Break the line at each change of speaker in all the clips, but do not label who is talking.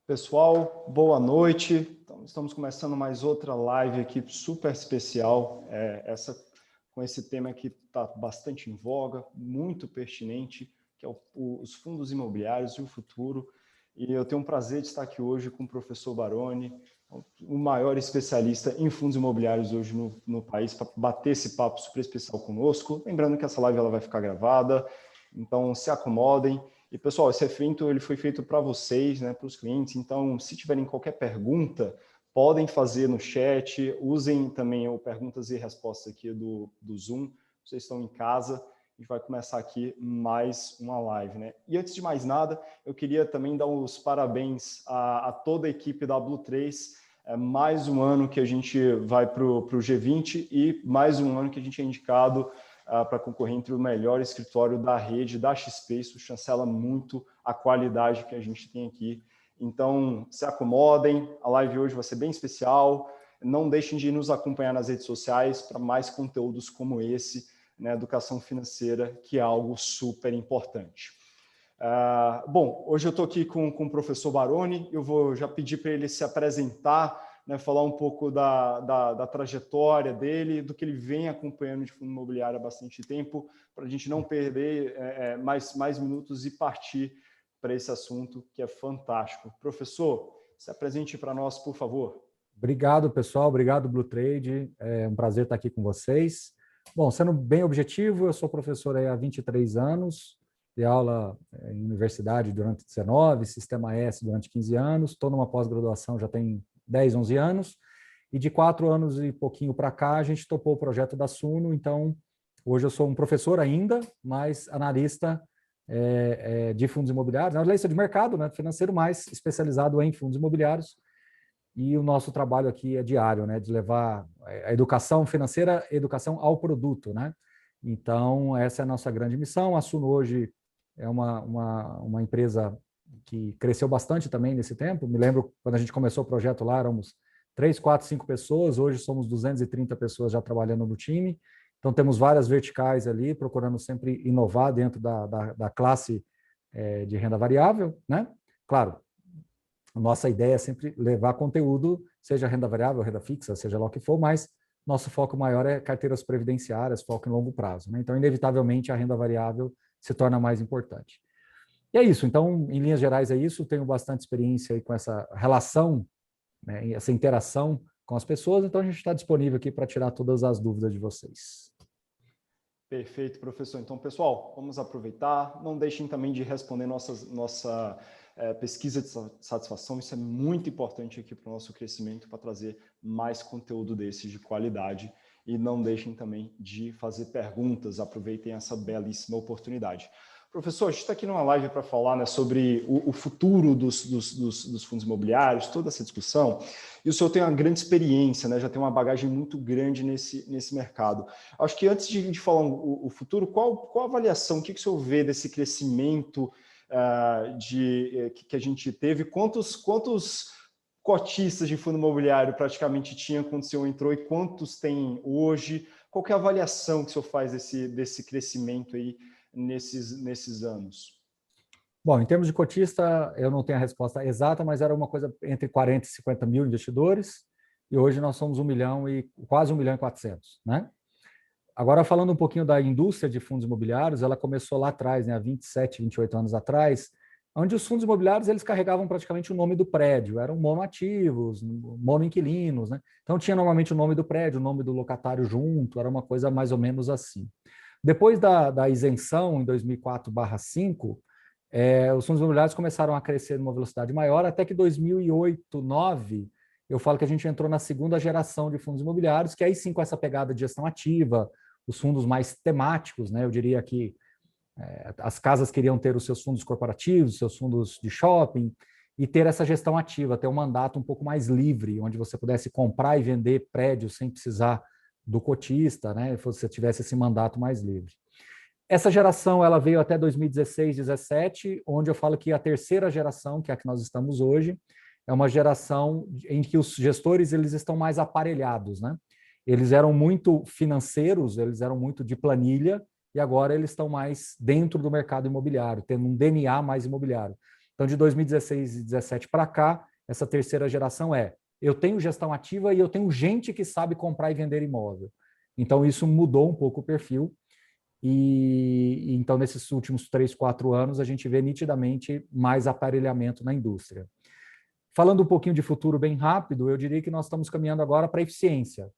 Pessoal, boa noite. Então, estamos começando mais outra live aqui super especial, com esse tema que está bastante em voga, muito pertinente, que é os fundos imobiliários e o futuro. E eu tenho um prazer de estar aqui hoje com o professor Baroni, o maior especialista em fundos imobiliários hoje no país, para bater esse papo super especial conosco. Lembrando que essa live ela vai ficar gravada, então se acomodem. E, pessoal, esse evento ele foi feito para vocês, né, para os clientes. Então, se tiverem qualquer pergunta, podem fazer no chat. Usem também o perguntas e respostas aqui do Zoom. Vocês estão em casa. A gente vai começar aqui mais uma live, né? E antes de mais nada, eu queria também dar os parabéns a toda a equipe da Blue3. É mais um ano que a gente vai para o G20 e mais um ano que a gente é indicado para concorrer entre o melhor escritório da rede, da XP. Isso chancela muito a qualidade que a gente tem aqui. Então, se acomodem, a live hoje vai ser bem especial. Não deixem de nos acompanhar nas redes sociais para mais conteúdos como esse, né, educação financeira, que é algo super importante. Bom, hoje eu estou aqui com o professor Baroni. Eu vou já pedir para ele se apresentar, né, falar um pouco da trajetória dele, do que ele vem acompanhando de fundo imobiliário há bastante tempo, para a gente não perder mais minutos e partir para esse assunto que é fantástico. Professor, se apresente para nós, por favor.
Obrigado, pessoal. Obrigado, Blue Trade. É um prazer estar aqui com vocês. Bom, sendo bem objetivo, eu sou professor há 23 anos, de aula em universidade durante 19, Sistema S durante 15 anos, estou numa pós-graduação já tem 10, 11 anos, e de 4 anos e pouquinho para cá, a gente topou o projeto da Suno, então hoje eu sou um professor ainda, mas analista de fundos imobiliários, analista de mercado, né, financeiro, mais especializado em fundos imobiliários, e o nosso trabalho aqui é diário, né, de levar a educação financeira, educação ao produto, né? Então, essa é a nossa grande missão. A Suno hoje é uma empresa que cresceu bastante também nesse tempo. Me lembro, quando a gente começou o projeto lá, éramos 3, 4, 5 pessoas. Hoje somos 230 pessoas já trabalhando no time. Então, temos várias verticais ali, procurando sempre inovar dentro da classe de renda variável, né? Claro, nossa ideia é sempre levar conteúdo, seja renda variável, renda fixa, seja lá o que for, mas nosso foco maior é carteiras previdenciárias, foco em longo prazo, né? Então, inevitavelmente, a renda variável se torna mais importante. E é isso. Então, em linhas gerais, é isso. Tenho bastante experiência aí com essa relação, né, essa interação com as pessoas, então a gente está disponível aqui para tirar todas as dúvidas de vocês.
Perfeito, professor. Então, pessoal, vamos aproveitar. Não deixem também de responder nossa pesquisa de satisfação. Isso é muito importante aqui para o nosso crescimento, para trazer mais conteúdo desses de qualidade. E não deixem também de fazer perguntas. Aproveitem essa belíssima oportunidade. Professor, a gente está aqui numa live para falar, né, sobre o futuro dos fundos imobiliários, toda essa discussão, e o senhor tem uma grande experiência, né, já tem uma bagagem muito grande nesse mercado. Acho que antes de falar o futuro, qual a avaliação, o que o senhor vê desse crescimento que a gente teve? Quantos cotistas de fundo imobiliário praticamente tinha quando o senhor entrou e quantos tem hoje? Qual que é a avaliação que o senhor faz desse crescimento aí nesses anos?
Bom, em termos de cotista, eu não tenho a resposta exata, mas era uma coisa entre 40 e 50 mil investidores, e hoje nós somos 1 milhão e quase 1 milhão e 400, né? Agora, falando um pouquinho da indústria de fundos imobiliários, ela começou lá atrás, né, há 27, 28 anos atrás, onde os fundos imobiliários eles carregavam praticamente o nome do prédio, eram monoativos, monoinquilinos, né? Então tinha normalmente o nome do prédio, o nome do locatário junto, era uma coisa mais ou menos assim. Depois da isenção, em 2004/5, os fundos imobiliários começaram a crescer numa velocidade maior, até que 2008, 2009, eu falo que a gente entrou na segunda geração de fundos imobiliários, que aí sim com essa pegada de gestão ativa, os fundos mais temáticos, né? Eu diria que as casas queriam ter os seus fundos corporativos, seus fundos de shopping, e ter essa gestão ativa, ter um mandato um pouco mais livre, onde você pudesse comprar e vender prédios sem precisar do cotista, né? Se você tivesse esse mandato mais livre. Essa geração ela veio até 2016, 2017, onde eu falo que a terceira geração, que é a que nós estamos hoje, é uma geração em que os gestores eles estão mais aparelhados, né? Eles eram muito financeiros, eles eram muito de planilha, e agora eles estão mais dentro do mercado imobiliário, tendo um DNA mais imobiliário. Então, de 2016 e 2017 para cá, essa terceira geração eu tenho gestão ativa e eu tenho gente que sabe comprar e vender imóvel. Então, isso mudou um pouco o perfil. E então, nesses últimos 3, 4 anos, a gente vê nitidamente mais aparelhamento na indústria. Falando um pouquinho de futuro bem rápido, eu diria que nós estamos caminhando agora para a eficiência.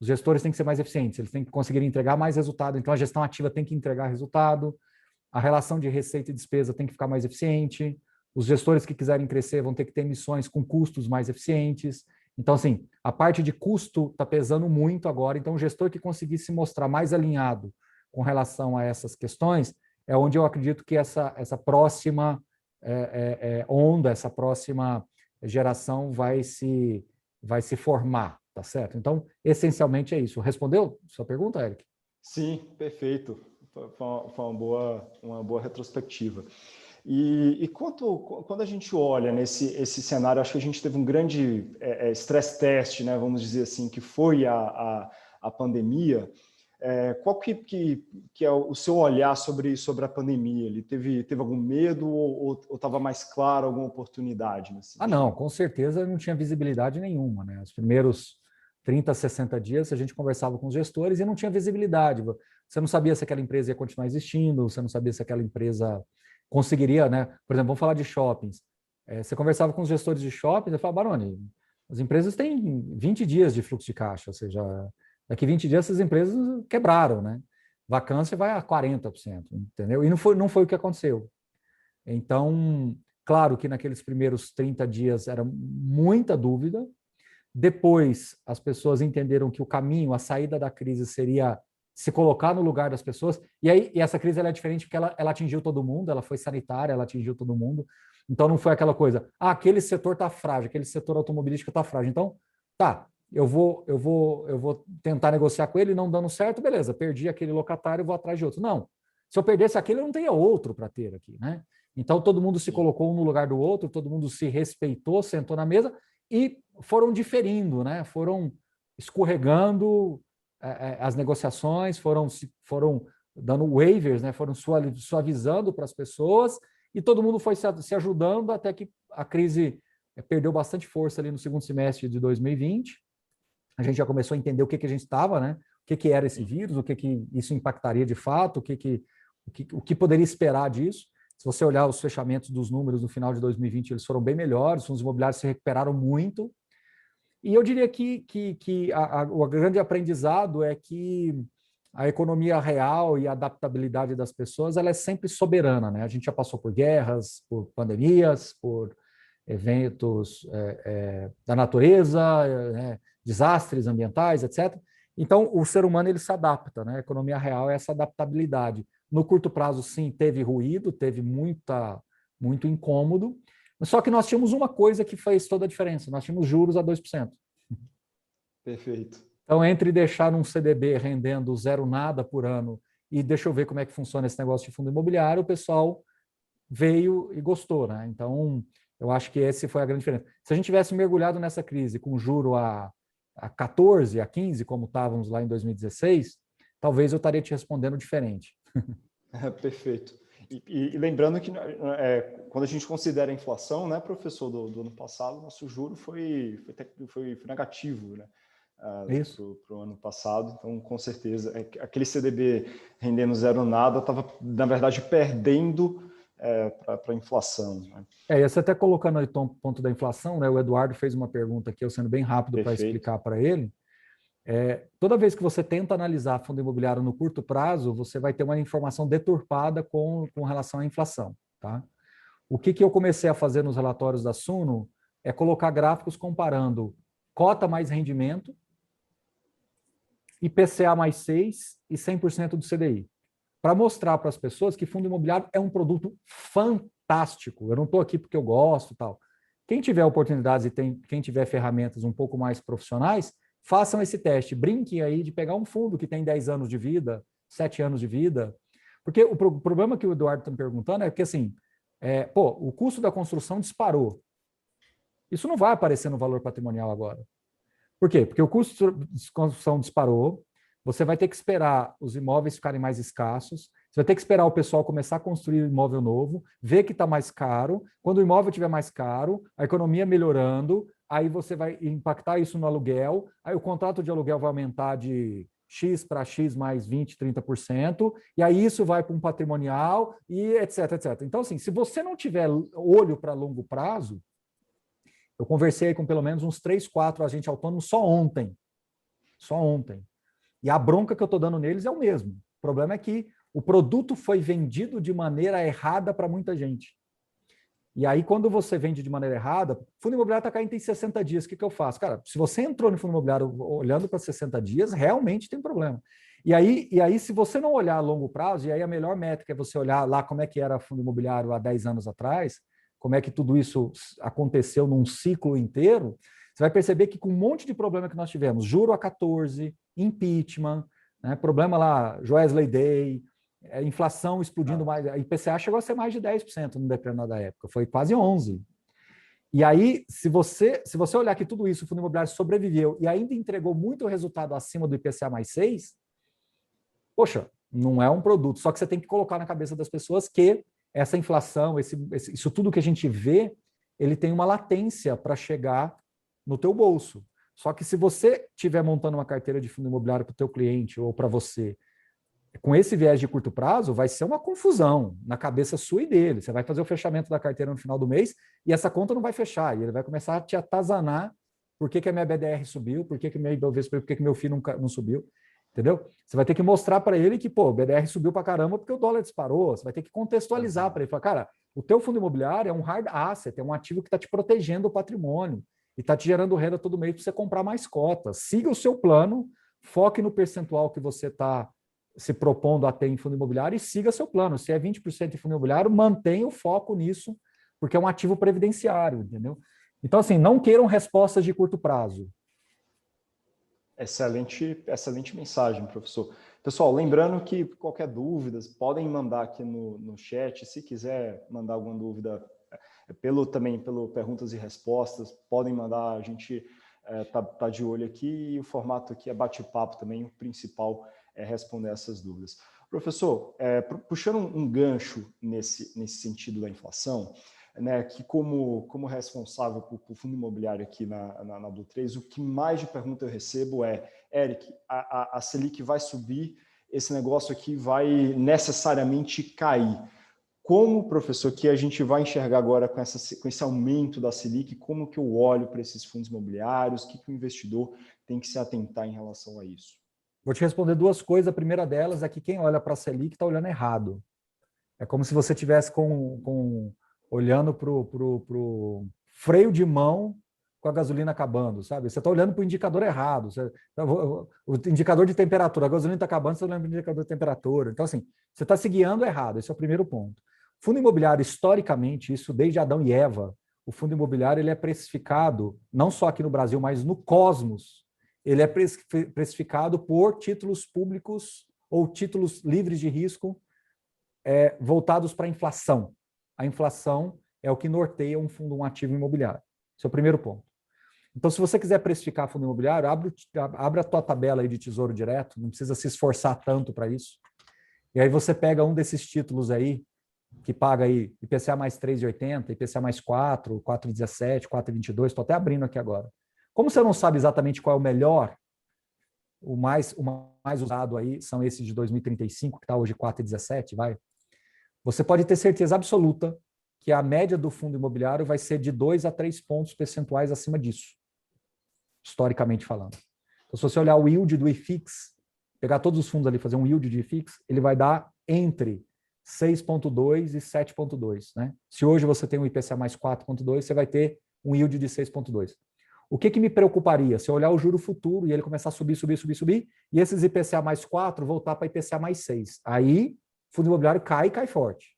Os gestores têm que ser mais eficientes, eles têm que conseguir entregar mais resultado. Então, a gestão ativa tem que entregar resultado, a relação de receita e despesa tem que ficar mais eficiente, os gestores que quiserem crescer vão ter que ter missões com custos mais eficientes. Então, assim, a parte de custo está pesando muito agora. Então, o gestor que conseguir se mostrar mais alinhado com relação a essas questões é onde eu acredito que essa próxima onda, essa próxima geração vai se formar, tá certo? Então, essencialmente é isso. Respondeu sua pergunta, Eric?
Sim, perfeito. Foi uma boa retrospectiva. E quando a gente olha esse cenário, acho que a gente teve um grande stress test, né, vamos dizer assim, que foi a pandemia. Qual que é o seu olhar sobre a pandemia? Ele teve algum medo ou estava mais claro alguma oportunidade?
Não, com certeza não tinha visibilidade nenhuma, né? Os primeiros 30, 60 dias a gente conversava com os gestores e não tinha visibilidade. Você não sabia se aquela empresa ia continuar existindo, você não sabia se aquela empresa conseguiria, né? Por exemplo, vamos falar de shoppings. Você conversava com os gestores de shoppings e falava, Baroni, as empresas têm 20 dias de fluxo de caixa, ou seja, daqui 20 dias essas empresas quebraram, né? Vacância vai a 40%, entendeu? E não foi o que aconteceu. Então, claro que naqueles primeiros 30 dias era muita dúvida. Depois, as pessoas entenderam que o caminho, a saída da crise seria se colocar no lugar das pessoas. E essa crise ela é diferente porque ela atingiu todo mundo, ela foi sanitária, ela atingiu todo mundo. Então, não foi aquela coisa, aquele setor está frágil, aquele setor automobilístico está frágil. Então, tá, eu vou tentar negociar com ele, não dando certo, beleza, perdi aquele locatário, vou atrás de outro. Não, se eu perdesse aquele, eu não teria outro para ter aqui, né? Então, todo mundo se colocou um no lugar do outro, todo mundo se respeitou, sentou na mesa e foram diferindo, né? Foram escorregando as negociações, foram dando waivers, né? Foram suavizando para as pessoas e todo mundo foi se ajudando até que a crise perdeu bastante força ali no segundo semestre de 2020. A gente já começou a entender o que a gente estava, né? O que era esse vírus, o que isso impactaria de fato, o que poderia esperar disso. Se você olhar os fechamentos dos números no final de 2020, eles foram bem melhores, os fundos imobiliários se recuperaram muito. E eu diria que o grande aprendizado é que a economia real e a adaptabilidade das pessoas ela é sempre soberana, né? A gente já passou por guerras, por pandemias, por eventos da natureza, desastres ambientais, etc. Então, o ser humano ele se adapta, né? A economia real é essa adaptabilidade. No curto prazo, sim, teve ruído, teve muito incômodo, só que nós tínhamos uma coisa que fez toda a diferença, nós tínhamos juros a 2%.
Perfeito.
Então, entre deixar um CDB rendendo zero nada por ano e deixa eu ver como é que funciona esse negócio de fundo imobiliário, o pessoal veio e gostou, né? Então, eu acho que essa foi a grande diferença. Se a gente tivesse mergulhado nessa crise com juro a 14, a 15, como estávamos lá em 2016, talvez eu estaria te respondendo diferente.
Perfeito. E lembrando que quando a gente considera a inflação, né, professor, do ano passado, nosso juro foi negativo, né, para o ano passado. Então, com certeza, aquele CDB rendendo zero nada estava, na verdade, perdendo para a inflação. Né?
E você até colocando aí o ponto da inflação, né, o Eduardo fez uma pergunta aqui, eu sendo bem rápido para explicar para ele. Toda vez que você tenta analisar fundo imobiliário no curto prazo, você vai ter uma informação deturpada com relação à inflação. Tá? O que eu comecei a fazer nos relatórios da Suno é colocar gráficos comparando cota mais rendimento, IPCA mais 6 e 100% do CDI, para mostrar para as pessoas que fundo imobiliário é um produto fantástico. Eu não estou aqui porque eu gosto e tal. Quem tiver oportunidades e quem tiver ferramentas um pouco mais profissionais, façam esse teste, brinquem aí de pegar um fundo que tem 10 anos de vida, 7 anos de vida, porque o problema que o Eduardo está me perguntando é que, assim, o custo da construção disparou. Isso não vai aparecer no valor patrimonial agora. Por quê? Porque o custo de construção disparou, você vai ter que esperar os imóveis ficarem mais escassos, Você vai ter que esperar o pessoal começar a construir um imóvel novo, ver que está mais caro. Quando o imóvel estiver mais caro, a economia melhorando, aí você vai impactar isso no aluguel, aí o contrato de aluguel vai aumentar de X para X mais 20%, 30%, e aí isso vai para um patrimonial, e etc, etc. Então, assim, se você não tiver olho para longo prazo, eu conversei com pelo menos uns 3, 4 agentes autônomos só ontem. Só ontem. E a bronca que eu estou dando neles é o mesmo. O problema é que o produto foi vendido de maneira errada para muita gente. E aí, quando você vende de maneira errada, fundo imobiliário está caindo em 60 dias, o que eu faço? Cara, se você entrou no fundo imobiliário olhando para 60 dias, realmente tem problema. E aí, se você não olhar a longo prazo, e aí a melhor métrica é você olhar lá como é que era fundo imobiliário há 10 anos atrás, como é que tudo isso aconteceu num ciclo inteiro, você vai perceber que com um monte de problema que nós tivemos, juro a 14, impeachment, né, problema lá, Joesley Day, inflação explodindo mais, a IPCA chegou a ser mais de 10% numa determinada época, foi quase 11%. E aí, se você olhar que tudo isso, o fundo imobiliário sobreviveu e ainda entregou muito resultado acima do IPCA mais 6, poxa, não é um produto, só que você tem que colocar na cabeça das pessoas que essa inflação, isso tudo que a gente vê, ele tem uma latência para chegar no teu bolso. Só que se você estiver montando uma carteira de fundo imobiliário para o teu cliente ou para você, com esse viés de curto prazo, vai ser uma confusão na cabeça sua e dele. Você vai fazer o fechamento da carteira no final do mês e essa conta não vai fechar. E ele vai começar a te atazanar por que a minha BDR subiu, por que a minha IBOV subiu, por que meu FII não subiu. Entendeu? Você vai ter que mostrar para ele que, pô, o BDR subiu para caramba porque o dólar disparou. Você vai ter que contextualizar para ele. Falar, cara, o teu fundo imobiliário é um hard asset, é um ativo que está te protegendo o patrimônio e está te gerando renda todo mês para você comprar mais cotas. Siga o seu plano, foque no percentual que você está se propondo a ter em fundo imobiliário e siga seu plano. Se é 20% em fundo imobiliário, mantenha o foco nisso, porque é um ativo previdenciário, entendeu? Então, assim, não queiram respostas de curto prazo.
Excelente mensagem, professor. Pessoal, lembrando que qualquer dúvida, podem mandar aqui no chat. Se quiser mandar alguma dúvida também pelo perguntas e respostas, podem mandar, a gente tá de olho aqui, e o formato aqui é bate-papo também, o principal é responder essas dúvidas. Professor, puxando um gancho nesse sentido da inflação, né, que como responsável por fundo imobiliário aqui na Blue 3, o que mais de pergunta eu recebo é: Eric, a Selic vai subir, esse negócio aqui vai necessariamente cair. Como, professor, que a gente vai enxergar agora com esse aumento da Selic, como que eu olho para esses fundos imobiliários, o que o investidor tem que se atentar em relação a isso?
Vou te responder duas coisas. A primeira delas é que quem olha para a Selic está olhando errado. É como se você tivesse olhando para o freio de mão com a gasolina acabando, sabe? Você está olhando para o indicador errado. O indicador de temperatura, a gasolina está acabando, você está olhando para o indicador de temperatura. Então, assim, você está se guiando errado. Esse é o primeiro ponto. Fundo imobiliário, historicamente, isso desde Adão e Eva, o fundo imobiliário ele é precificado, não só aqui no Brasil, mas no cosmos, ele é precificado por títulos públicos ou títulos livres de risco voltados para a inflação. A inflação é o que norteia um ativo imobiliário. Esse é o primeiro ponto. Então, se você quiser precificar fundo imobiliário, abre a tua tabela aí de Tesouro Direto, não precisa se esforçar tanto para isso. E aí você pega um desses títulos aí, que paga aí IPCA mais 3,80, IPCA mais 4, 4,17, 4,22, estou até abrindo aqui agora. Como você não sabe exatamente qual é o melhor, o mais usado aí são esses de 2035, que está hoje 4,17, vai. Você pode ter certeza absoluta que a média do fundo imobiliário vai ser de 2 a 3 pontos percentuais acima disso, historicamente falando. Então, se você olhar o yield do IFIX, pegar todos os fundos ali, fazer um yield de IFIX, ele vai dar entre 6,2 e 7,2. Né? Se hoje você tem um IPCA mais 4,2, você vai ter um yield de 6,2. O que me preocuparia? Se eu olhar o juro futuro e ele começar a subir, e esses IPCA mais 4 voltar para IPCA mais 6. Aí, o fundo imobiliário cai forte.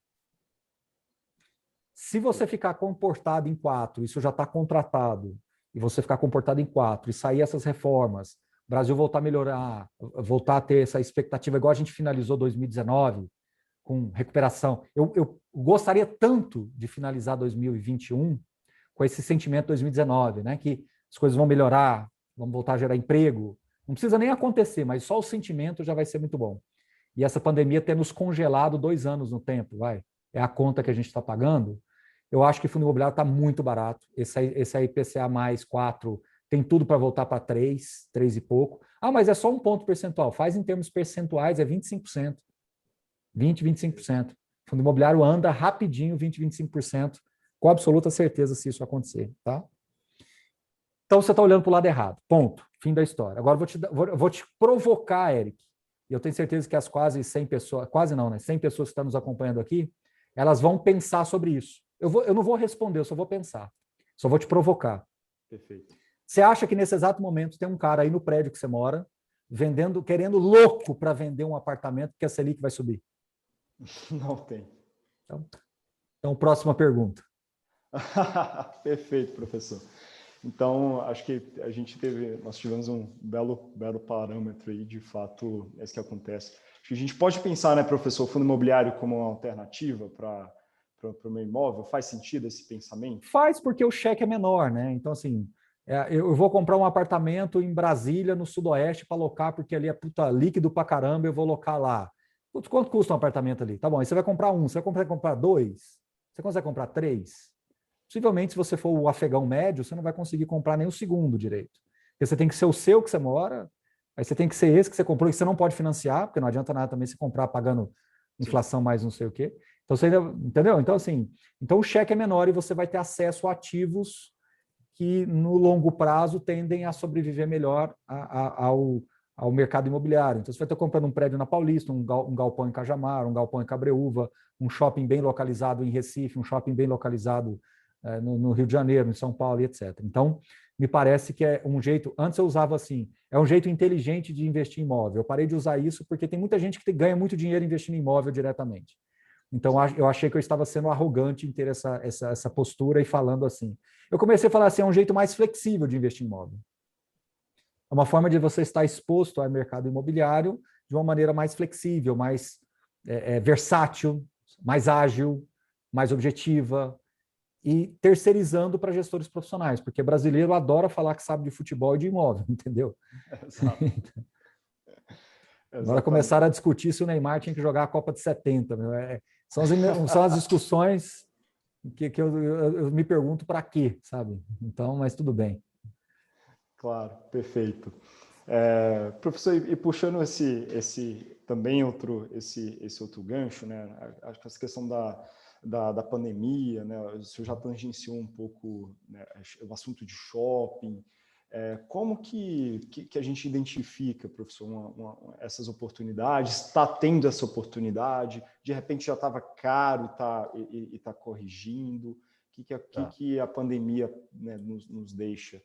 Se você ficar comportado em 4, isso já está contratado, e você ficar comportado em 4 e sair essas reformas, o Brasil voltar a melhorar, voltar a ter essa expectativa, igual a gente finalizou 2019, com recuperação. Eu gostaria tanto de finalizar 2021 com esse sentimento de 2019, né? Que as coisas vão melhorar, vamos voltar a gerar emprego. Não precisa nem acontecer, mas só o sentimento já vai ser muito bom. e essa pandemia ter nos congelado 2 anos no tempo, é a conta que a gente está pagando, eu acho que fundo imobiliário está muito barato. Esse aí IPCA mais 4 tem tudo para voltar para 3 e pouco. Ah, mas é só um ponto percentual. Faz em termos percentuais, é 25%. 25%. O fundo imobiliário anda rapidinho 25%, com absoluta certeza se isso acontecer. Tá? Então, você está olhando para o lado errado. Ponto. Fim da história. Agora, vou te provocar, Eric. E eu tenho certeza que as quase 100 pessoas, quase não, né? 100 pessoas que estão nos acompanhando aqui, elas vão pensar sobre isso. Eu não vou responder, eu só vou pensar. Só vou te provocar.
Perfeito.
Você acha que nesse exato momento tem um cara aí no prédio que você mora, querendo louco para vender um apartamento que a Selic vai subir?
Não tem.
Então, próxima pergunta.
Perfeito, professor. Então, acho que nós tivemos um belo parâmetro aí, de fato, é isso que acontece. Acho que a gente pode pensar, né, professor, o fundo imobiliário como uma alternativa para o meu imóvel? Faz sentido esse pensamento?
Faz, porque o cheque é menor, né? Então, assim, eu vou comprar um apartamento em Brasília, no Sudoeste, para alocar, porque ali é puta líquido pra caramba, eu vou alocar lá. Quanto custa um apartamento ali? Tá bom, aí você vai comprar um, você vai consegue comprar 2? Você consegue comprar 3? Possivelmente, se você for o afegão médio, você não vai conseguir comprar nem o segundo direito. Porque você tem que ser o seu que você mora, aí você tem que ser esse que você comprou, que você não pode financiar, porque não adianta nada também se comprar pagando inflação mais não sei o quê. Então, você entendeu? Então, assim, o cheque é menor e você vai ter acesso a ativos que, no longo prazo, tendem a sobreviver melhor ao mercado imobiliário. Então, você vai estar comprando um prédio na Paulista, um galpão em Cajamar, um galpão em Cabreúva, um shopping bem localizado em Recife, um shopping bem localizado no Rio de Janeiro, em São Paulo, e etc. Então, me parece que é um jeito, antes eu usava assim, é um jeito inteligente de investir em imóvel. Eu parei de usar isso porque tem muita gente que ganha muito dinheiro investindo em imóvel diretamente. Então, eu achei que eu estava sendo arrogante em ter essa postura e falando assim. Eu comecei a falar assim, é um jeito mais flexível de investir em imóvel. É uma forma de você estar exposto ao mercado imobiliário de uma maneira mais flexível, mais versátil, mais ágil, mais objetiva, e terceirizando para gestores profissionais, porque brasileiro adora falar que sabe de futebol e de imóvel, entendeu?
Exato.
Agora começaram a discutir se o Neymar tinha que jogar a Copa de 70. São as discussões que eu me pergunto para quê, sabe? Então, mas tudo bem.
Claro, perfeito. Professor, e puxando esse outro gancho, né? Acho que essa questão da pandemia, né? O senhor já tangenciou um pouco, né, o assunto de shopping. Como que a gente identifica, professor, essas oportunidades? Está tendo essa oportunidade? De repente já estava caro e está corrigindo? O que a pandemia, né, nos deixa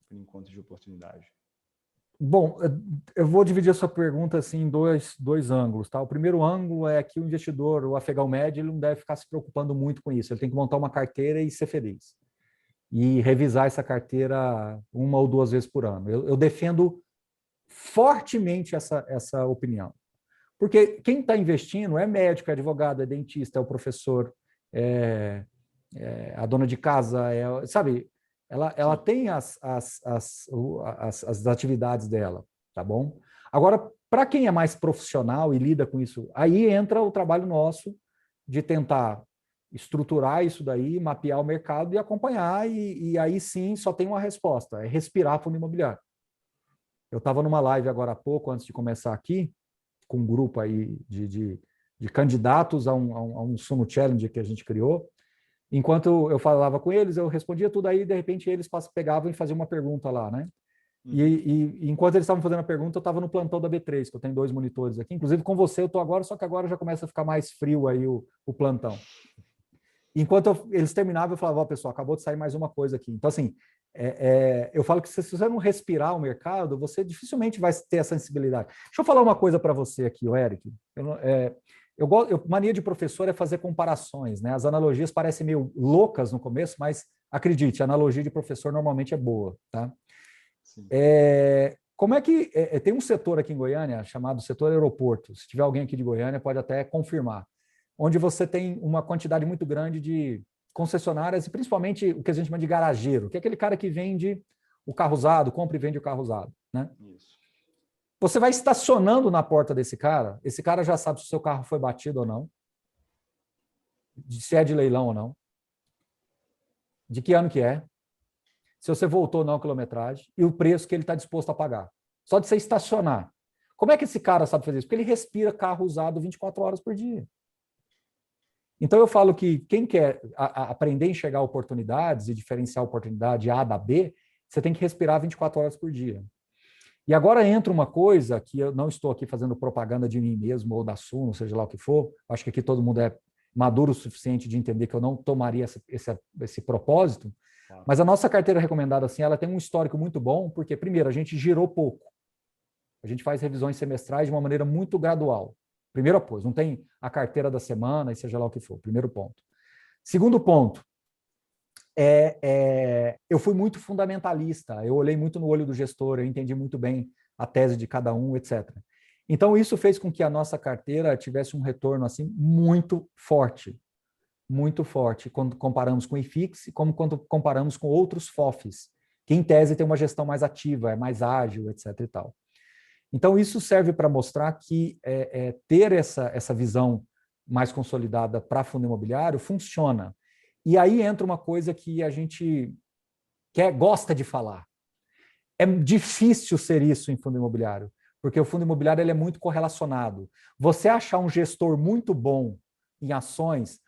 por enquanto de oportunidade?
Bom, eu vou dividir a sua pergunta assim, em dois ângulos. Tá? O primeiro ângulo é que o investidor, o afegão médio, ele não deve ficar se preocupando muito com isso. Ele tem que montar uma carteira e ser feliz. E revisar essa carteira 1 ou 2 vezes por ano. Eu defendo fortemente essa opinião. Porque quem está investindo é médico, é advogado, é dentista, é o professor, a dona de casa, sabe? Ela tem as atividades dela, tá bom? Agora, para quem é mais profissional e lida com isso, aí entra o trabalho nosso de tentar estruturar isso daí, mapear o mercado e acompanhar, e aí sim só tem uma resposta, é respirar fundo imobiliário. Eu estava numa live agora há pouco, antes de começar aqui, com um grupo aí de candidatos a um Suno Challenge que a gente criou. Enquanto eu falava com eles, eu respondia tudo aí, de repente eles pegavam e faziam uma pergunta lá, né? E enquanto eles estavam fazendo a pergunta, eu estava no plantão da B3, que eu tenho 2 monitores aqui. Inclusive com você eu estou agora, só que agora já começa a ficar mais frio aí o plantão. Enquanto eles terminavam, eu falava, ó, pessoal, acabou de sair mais uma coisa aqui. Então, assim, eu falo que se você não respirar o mercado, você dificilmente vai ter essa sensibilidade. Deixa eu falar uma coisa para você aqui, o Eric. Mania de professor é fazer comparações, né? As analogias parecem meio loucas no começo, mas acredite, a analogia de professor normalmente é boa, tá? Como é que... tem um setor aqui em Goiânia chamado setor aeroporto. Se tiver alguém aqui de Goiânia, pode até confirmar. Onde você tem uma quantidade muito grande de concessionárias e principalmente o que a gente chama de garageiro, que é aquele cara que vende o carro usado, compra e vende o carro usado, né?
Isso.
Você vai estacionando na porta desse cara, esse cara já sabe se o seu carro foi batido ou não, se é de leilão ou não, de que ano que é, se você voltou ou não a quilometragem e o preço que ele está disposto a pagar. Só de você estacionar. Como é que esse cara sabe fazer isso? Porque ele respira carro usado 24 horas por dia. Então eu falo que quem quer aprender a enxergar oportunidades e diferenciar a oportunidade A da B, você tem que respirar 24 horas por dia. E agora entra uma coisa que eu não estou aqui fazendo propaganda de mim mesmo ou da Suno, seja lá o que for. Acho que aqui todo mundo é maduro o suficiente de entender que eu não tomaria esse propósito. Mas a nossa carteira recomendada, assim, ela tem um histórico muito bom, porque, primeiro, a gente girou pouco. A gente faz revisões semestrais de uma maneira muito gradual. Primeiro apoio, não tem a carteira da semana e seja lá o que for. Primeiro ponto. Segundo ponto, eu fui muito fundamentalista, eu olhei muito no olho do gestor, eu entendi muito bem a tese de cada um, etc. Então, isso fez com que a nossa carteira tivesse um retorno assim muito forte quando comparamos com o IFIX e como quando comparamos com outros FOFs, que em tese tem uma gestão mais ativa, é mais ágil, etc. e tal. Então, isso serve para mostrar que ter essa visão mais consolidada para fundo imobiliário funciona. E aí entra uma coisa que a gente gosta de falar. É difícil ser isso em fundo imobiliário, porque o fundo imobiliário ele é muito correlacionado. Você achar um gestor muito bom em ações,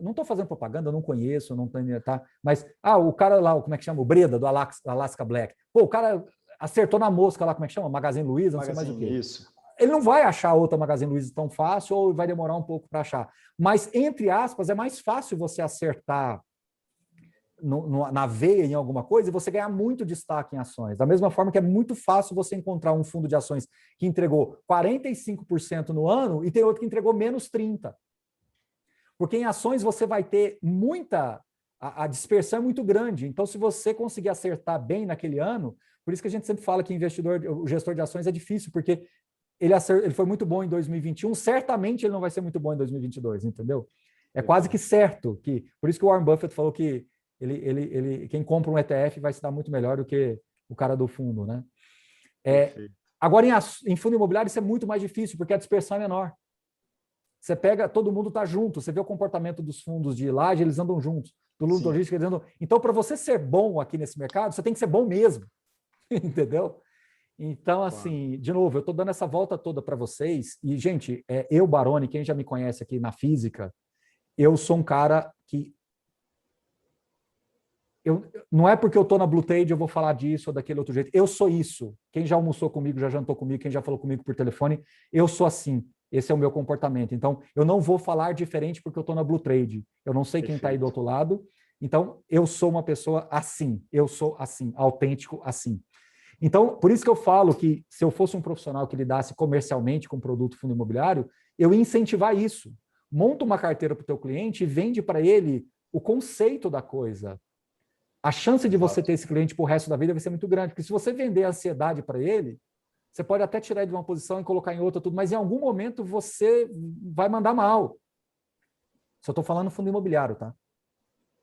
não estou fazendo propaganda, eu não conheço, não tenho, tá? Mas, o cara lá, como é que chama? O Breda, do Alaska Black. Pô, o cara acertou na mosca lá, como é que chama? Magazine Luiza, não sei mais o quê.
Isso.
Ele não vai achar outra Magazine Luiza tão fácil ou vai demorar um pouco para achar. Mas, entre aspas, é mais fácil você acertar na veia em alguma coisa e você ganhar muito destaque em ações. Da mesma forma que é muito fácil você encontrar um fundo de ações que entregou 45% no ano e tem outro que entregou menos 30%. Porque em ações você vai ter muita... A dispersão é muito grande. Então, se você conseguir acertar bem naquele ano, por isso que a gente sempre fala que o gestor de ações é difícil, porque ele foi muito bom em 2021, certamente ele não vai ser muito bom em 2022, entendeu? É quase que certo. Por isso que o Warren Buffett falou que quem compra um ETF vai se dar muito melhor do que o cara do fundo, né? Agora, em fundo imobiliário, isso é muito mais difícil, porque a dispersão é menor. Você pega, todo mundo está junto, você vê o comportamento dos fundos de laje, eles andam juntos. Do Ludo Logística, eles andam... Então, para você ser bom aqui nesse mercado, você tem que ser bom mesmo. Entendeu? Então, assim, de novo, eu estou dando essa volta toda para vocês. E, gente, eu, Baroni, quem já me conhece aqui na física, eu sou um cara que... não é porque eu estou na Blue Trade eu vou falar disso ou daquele outro jeito. Eu sou isso. Quem já almoçou comigo, já jantou comigo, quem já falou comigo por telefone, eu sou assim. Esse é o meu comportamento. Então, eu não vou falar diferente porque eu estou na Blue Trade. Eu não sei quem está aí do outro lado. Então, eu sou uma pessoa assim. Eu sou assim, autêntico assim. Então, por isso que eu falo que se eu fosse um profissional que lidasse comercialmente com produto fundo imobiliário, eu ia incentivar isso. Monta uma carteira para o teu cliente e vende para ele o conceito da coisa. A chance de você ter esse cliente para o resto da vida vai ser muito grande, porque se você vender a ansiedade para ele, você pode até tirar ele de uma posição e colocar em outra, tudo, mas em algum momento você vai mandar mal. Só estou falando fundo imobiliário, tá?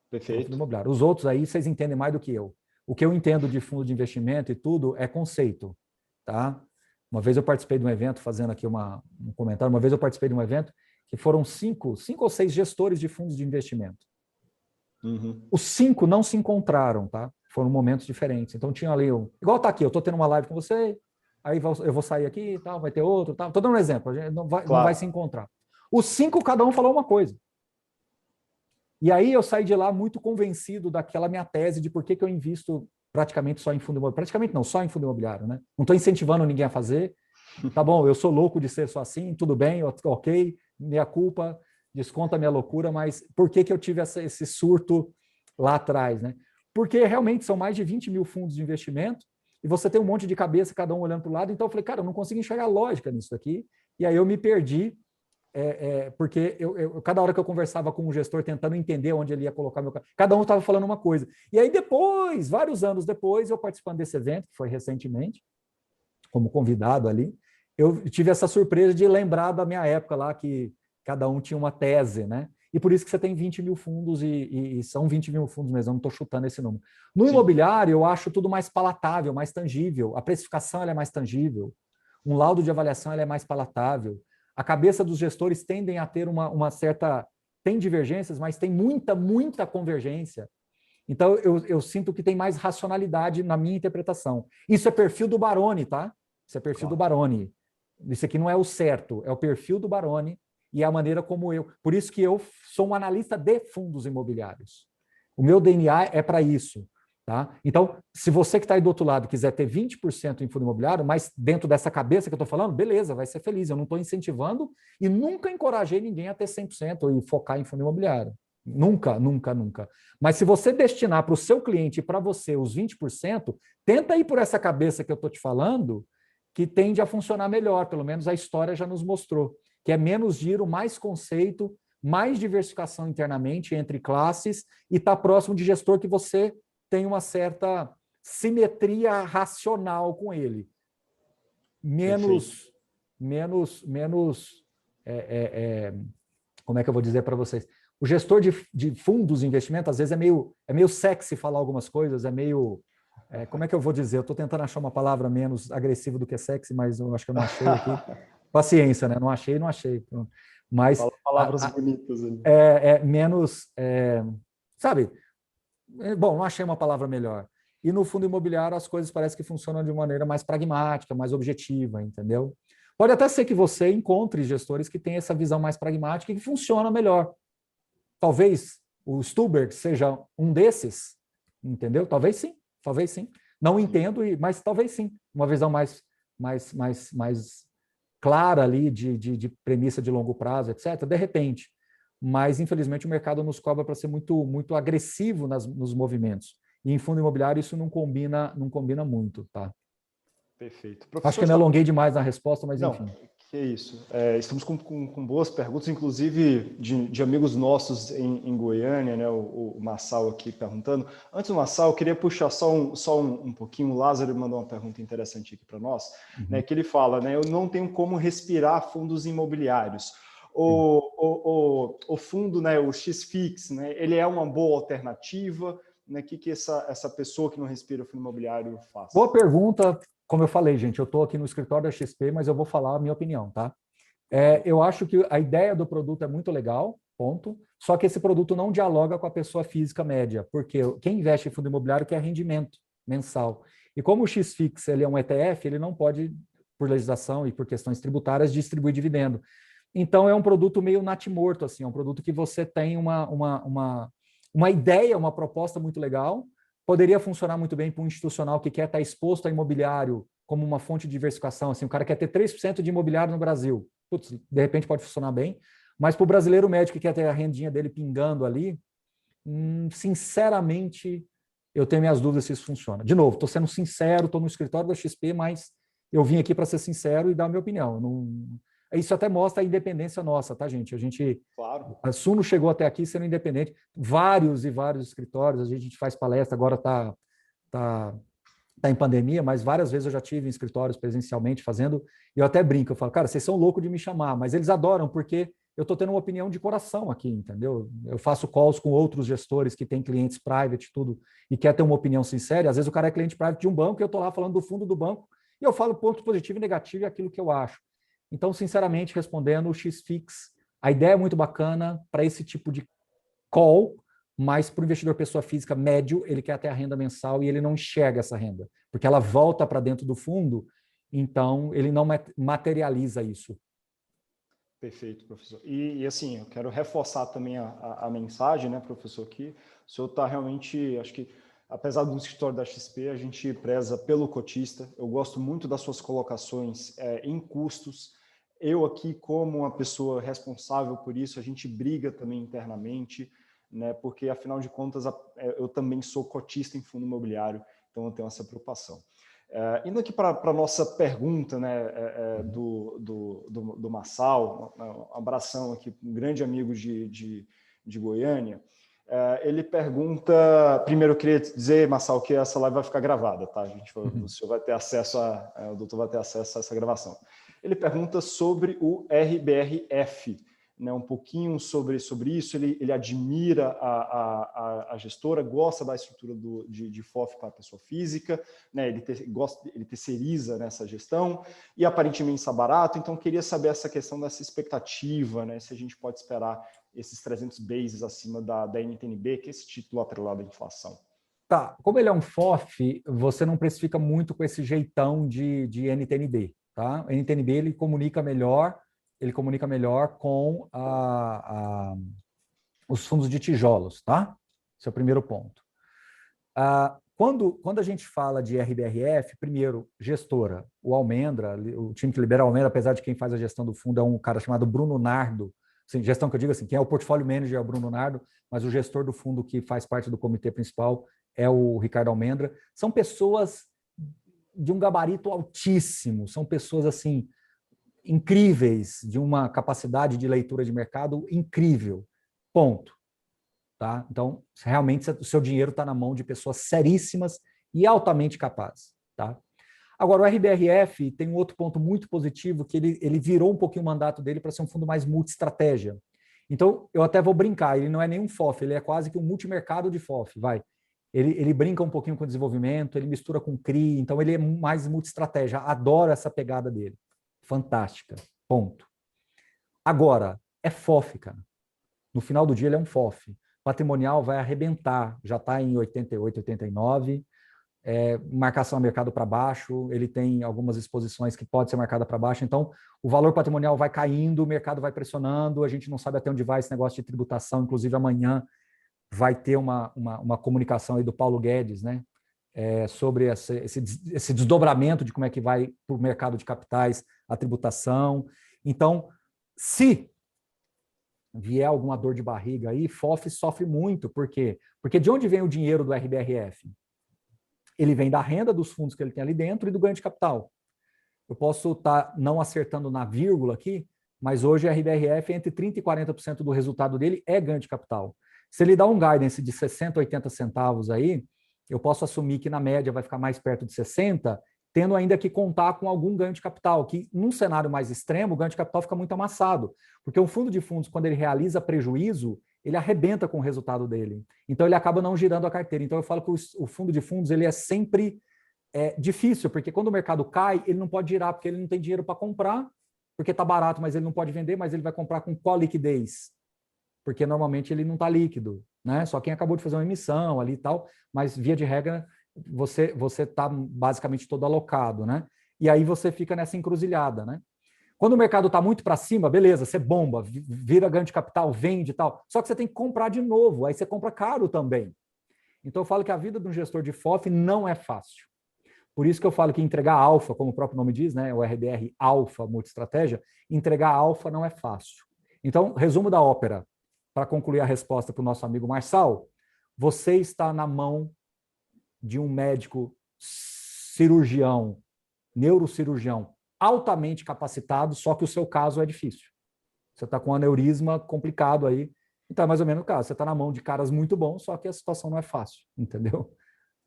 Perfeito.
Fundo imobiliário. Os outros aí vocês entendem mais do que eu. O que eu entendo de fundo de investimento e tudo é conceito, tá? Uma vez eu participei de um evento, fazendo aqui um comentário, uma vez eu participei de um evento que foram cinco ou seis gestores de fundos de investimento. Os 5 não se encontraram, tá? Foram momentos diferentes. Então tinha ali, igual tá aqui, eu tô tendo uma live com você, aí eu vou sair aqui e tal, vai ter outro, tal. Tô dando um exemplo, a gente não vai se encontrar. Os 5, cada um falou uma coisa. E aí eu saí de lá muito convencido daquela minha tese de por que eu invisto praticamente só em fundo imobiliário. Praticamente não, só em fundo imobiliário, né? Não estou incentivando ninguém a fazer. Tá bom, eu sou louco de ser só assim, tudo bem, ok, minha culpa, desconta a minha loucura, mas por que eu tive esse surto lá atrás, né? Porque realmente são mais de 20 mil fundos de investimento e você tem um monte de cabeça, cada um olhando para o lado. Então eu falei, cara, eu não consigo enxergar lógica nisso aqui. E aí eu me perdi, porque cada hora que eu conversava com um gestor tentando entender onde ele ia colocar cada um estava falando uma coisa. E aí depois, vários anos depois, eu participando desse evento, que foi recentemente, como convidado ali, eu tive essa surpresa de lembrar da minha época lá, que cada um tinha uma tese, né? E por isso que você tem 20 mil fundos e são 20 mil fundos mesmo, eu não estou chutando esse número. No imobiliário, eu acho tudo mais palatável, mais tangível. A precificação ela é mais tangível. um laudo de avaliação ela é mais palatável. A cabeça dos gestores tendem a ter uma certa... Tem divergências, mas tem muita convergência. Então, eu sinto que tem mais racionalidade na minha interpretação. Isso é perfil do Baroni, tá? Isso é perfil do Baroni. Isso aqui não é o certo, é o perfil do Baroni e é a maneira como eu... Por isso que eu sou um analista de fundos imobiliários. O meu DNA é para isso. Tá? Então, se você que está aí do outro lado quiser ter 20% em fundo imobiliário, mas dentro dessa cabeça que eu estou falando, beleza, vai ser feliz. Eu não estou incentivando e nunca encorajei ninguém a ter 100% e focar em fundo imobiliário. Nunca. Mas se você destinar para o seu cliente e para você os 20%, tenta ir por essa cabeça que eu estou te falando, que tende a funcionar melhor, pelo menos a história já nos mostrou, que é menos giro, mais conceito, mais diversificação internamente entre classes e está próximo de gestor que você tem uma certa simetria racional com ele. Menos como é que eu vou dizer para vocês? O gestor de fundos de investimento, às vezes, é meio sexy falar algumas coisas, é meio... como é que eu vou dizer? Eu estou tentando achar uma palavra menos agressiva do que sexy, mas eu acho que eu não achei aqui. Paciência, né? Não achei. Mas...
Fala palavras bonitas ali.
Menos... sabe... Bom, não achei uma palavra melhor. E no fundo imobiliário as coisas parecem que funcionam de maneira mais pragmática, mais objetiva, entendeu? Pode até ser que você encontre gestores que têm essa visão mais pragmática e que funciona melhor. Talvez o Stuberg seja um desses, entendeu? Talvez sim. Não entendo, mas talvez sim. Uma visão mais clara ali de premissa de longo prazo, etc. De repente. Mas, infelizmente, o mercado nos cobra para ser muito agressivo nos movimentos. E em fundo imobiliário isso não combina muito, tá?
Perfeito.
Acho que eu me alonguei demais na resposta, mas enfim.
Não, que isso. Estamos com boas perguntas, inclusive de amigos nossos em Goiânia, né? O Massal aqui perguntando. Antes do Massal, eu queria puxar só um pouquinho. O Lázaro mandou uma pergunta interessante aqui para nós, né? Que ele fala, né? Eu não tenho como respirar fundos imobiliários. O fundo, né, o XFIX, né, ele é uma boa alternativa? Né? O que essa pessoa que não respira fundo imobiliário faz?
Boa pergunta. Como eu falei, gente, eu estou aqui no escritório da XP, mas eu vou falar a minha opinião, tá? Eu acho que a ideia do produto é muito legal, ponto. Só que esse produto não dialoga com a pessoa física média, porque quem investe em fundo imobiliário quer rendimento mensal. E como o XFIX ele é um ETF, ele não pode, por legislação e por questões tributárias, distribuir dividendo. Então, é um produto meio natimorto, assim, é um produto que você tem uma ideia, uma proposta muito legal, poderia funcionar muito bem para um institucional que quer estar exposto a imobiliário como uma fonte de diversificação, assim, o cara quer ter 3% de imobiliário no Brasil, putz, de repente pode funcionar bem, mas para o brasileiro médio que quer ter a rendinha dele pingando ali, sinceramente, eu tenho minhas dúvidas se isso funciona. De novo, estou sendo sincero, estou no escritório da XP, mas eu vim aqui para ser sincero e dar a minha opinião. Isso até mostra a independência nossa, tá, gente?
Claro.
A Suno chegou até aqui sendo independente. Vários escritórios, a gente faz palestra, agora está em pandemia, mas várias vezes eu já tive em escritórios presencialmente fazendo, e eu até brinco, eu falo, cara, vocês são loucos de me chamar, mas eles adoram, porque eu estou tendo uma opinião de coração aqui, entendeu? Eu faço calls com outros gestores que têm clientes private e tudo, e quer ter uma opinião sincera. Às vezes o cara é cliente private de um banco, e eu estou lá falando do fundo do banco, e eu falo ponto positivo e negativo e aquilo que eu acho. Então, sinceramente, respondendo, o XFIX, a ideia é muito bacana para esse tipo de call, mas para o investidor pessoa física médio, ele quer ter a renda mensal e ele não enxerga essa renda, porque ela volta para dentro do fundo, então ele não materializa isso.
Perfeito, professor. E assim, eu quero reforçar também a mensagem, né, professor, que o senhor está realmente, acho que, apesar do escritório da XP, a gente preza pelo cotista. Eu gosto muito das suas colocações em custos. Eu aqui, como uma pessoa responsável por isso, a gente briga também internamente, né, porque, afinal de contas, eu também sou cotista em fundo imobiliário, então eu tenho essa preocupação. Indo aqui para a nossa pergunta, né, do Massal, um abração aqui, um grande amigo de Goiânia. Ele pergunta, primeiro eu queria dizer, Massal, que essa live vai ficar gravada, tá? O senhor vai ter acesso o doutor vai ter acesso a essa gravação. Ele pergunta sobre o RBRF, né, um pouquinho sobre isso. Ele admira a gestora, gosta da estrutura de FOF para a pessoa física, né, ele terceiriza nessa gestão e aparentemente está barato. Então, queria saber essa questão dessa expectativa, né, se a gente pode esperar esses 300 bases acima da NTNB, que é esse título atrelado à inflação.
Tá, como ele é um FOF, você não precifica muito com esse jeitão de NTNB, tá? O NTNB ele comunica melhor com os fundos de tijolos, tá? Esse é o primeiro ponto. Quando a gente fala de RBRF, primeiro, gestora, o Almendra, o time que libera o Almendra, apesar de quem faz a gestão do fundo é um cara chamado Bruno Nardo, assim, gestão que eu digo assim, quem é o portfólio manager é o Bruno Nardo, mas o gestor do fundo que faz parte do comitê principal é o Ricardo Almendra. São pessoas de um gabarito altíssimo, são pessoas assim incríveis, de uma capacidade de leitura de mercado incrível. Ponto. Tá? Então, realmente, o seu dinheiro está na mão de pessoas seríssimas e altamente capazes. Tá? Agora, o RBRF tem um outro ponto muito positivo, que ele virou um pouquinho o mandato dele para ser um fundo mais multi-estratégia. Então, eu até vou brincar, ele não é nem um FOF, ele é quase que um multimercado de FOF, vai. Ele brinca um pouquinho com o desenvolvimento, ele mistura com CRI, então ele é mais multi-estratégia. Adoro essa pegada dele. Fantástica. Ponto. Agora, é FOF, cara. No final do dia, ele é um FOF. Patrimonial vai arrebentar, já está em 88, 89, marcação a mercado para baixo, ele tem algumas exposições que pode ser marcada para baixo, então o valor patrimonial vai caindo, o mercado vai pressionando, a gente não sabe até onde vai esse negócio de tributação, inclusive amanhã vai ter uma comunicação aí do Paulo Guedes, né, sobre esse desdobramento de como é que vai para o mercado de capitais a tributação. Então, se vier alguma dor de barriga aí, FOF sofre muito. Por quê? Porque de onde vem o dinheiro do RBRF? Ele vem da renda dos fundos que ele tem ali dentro e do ganho de capital. Eu posso estar não acertando na vírgula aqui, mas hoje a RBRF, entre 30% e 40% do resultado dele é ganho de capital. Se ele dá um guidance de 60, 80 centavos aí, eu posso assumir que na média vai ficar mais perto de 60, tendo ainda que contar com algum ganho de capital, que num cenário mais extremo, o ganho de capital fica muito amassado, porque um fundo de fundos, quando ele realiza prejuízo, ele arrebenta com o resultado dele. Então, ele acaba não girando a carteira. Então, eu falo que o fundo de fundos ele é sempre difícil, porque quando o mercado cai, ele não pode girar, porque ele não tem dinheiro para comprar, porque está barato, mas ele não pode vender, mas ele vai comprar com qual liquidez? Porque normalmente ele não está líquido, né? Só quem acabou de fazer uma emissão ali e tal, mas via de regra, você está basicamente todo alocado, né? E aí você fica nessa encruzilhada, né? Quando o mercado está muito para cima, beleza, você bomba, vira ganho de capital, vende e tal. Só que você tem que comprar de novo, aí você compra caro também. Então eu falo que a vida de um gestor de FOF não é fácil. Por isso que eu falo que entregar alfa, como o próprio nome diz, né, o RBR alfa, multi-estratégia, entregar alfa não é fácil. Então, resumo da ópera, para concluir a resposta para o nosso amigo Marçal, você está na mão de um médico cirurgião, neurocirurgião, altamente capacitado, só que o seu caso é difícil. Você está com um aneurisma complicado aí, então é mais ou menos o caso. Você está na mão de caras muito bons, só que a situação não é fácil, entendeu?